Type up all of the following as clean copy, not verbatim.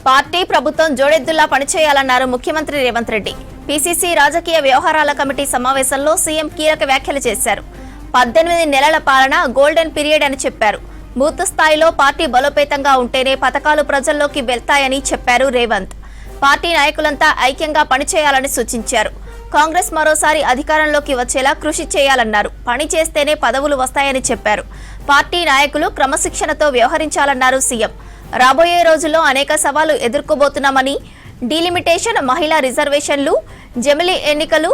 Party ప్రభుత్వం జోడెద్దులా పనిచేయాలన్నారు ముఖ్యమంత్రి Revanth Reddy. PCC రాజకీయ వ్యవహారాల కమిటీ సమావేశంలో సీఎం కీలక వ్యాఖ్యలు చేశారు. 18 నెలల పాలన గోల్డెన్ పీరియడ్ అని చెప్పారు. బూత్ స్థాయిలో పార్టీ బలోపేతంగా ఉంటేనే పథకాలు ప్రజల్లోకి వెళ్తాయని చెప్పారు రేవంత్. పార్టీ నాయకులంతా ఐక్యంగా పనిచేయాలని సూచించారు. కాంగ్రెస్ మరోసారి అధికారంలోకి వచ్చేలా కృషి చేయాలన్నారు. పని చేస్తేనే పదవులు వస్తాయని చెప్పారు. పార్టీ నాయకులు క్రమశిక్షణతో వ్యవహరించాలన్నారు సీఎం. రాబోయే రోజుల్లో అనేక సవాళ్లు ఎదుర్కోబోతున్నామని, డీలిమిటేషన్, మహిళా రిజర్వేషన్లు, జమిలీ ఎన్నికలు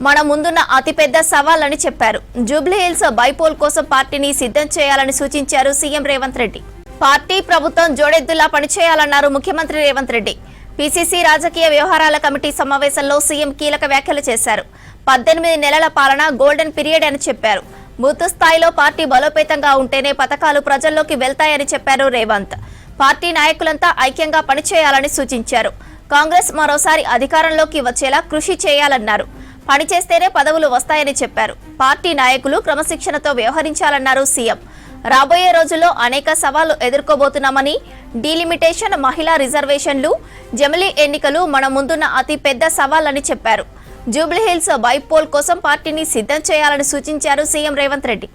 మన ముందున్న అతిపెద్ద సవాళ్లని చెప్పారు. జూబ్లీహిల్స్ బైపోల్ కోసం పార్టీని సిద్ధం చేయాలని సూచించారు సీఎం రేవంత్ రెడ్డి. పార్టీ ప్రభుత్వం జోడెద్దులా పనిచేయాలన్నారు ముఖ్యమంత్రి రేవంత్ రెడ్డి. పీసీసీ రాజకీయ వ్యవహారాల కమిటీ సమావేశంలో సీఎం కీలక వ్యాఖ్యలు చేశారు. 18 నెలల పాలన గోల్డెన్ పీరియడ్ అని చెప్పారు. బూత్ స్థాయిలో పార్టీ బలోపేతంగా ఉంటేనే పథకాలు ప్రజల్లోకి వెళ్తాయని చెప్పారు రేవంత్. పార్టీ నాయకులంతా ఐక్యంగా పనిచేయాలని సూచించారు. కాంగ్రెస్ మరోసారి అధికారంలోకి వచ్చేలా కృషి చేయాలన్నారు. పనిచేస్తేనే పదవులు వస్తాయని చెప్పారు. పార్టీ నాయకులు క్రమశిక్షణతో వ్యవహరించాలన్నారు సీఎం. రాబోయే రోజుల్లో అనేక సవాళ్లు ఎదుర్కోబోతున్నామని, డీలిమిటేషన్, మహిళా రిజర్వేషన్లు, జమిలీ ఎన్నికలు మన ముందున్న అతి పెద్ద సవాళ్లని చెప్పారు. జూబ్లీహిల్స్ బైపోల్ కోసం పార్టీని సిద్ధం చేయాలని సూచించారు సీఎం రేవంత్ రెడ్డి.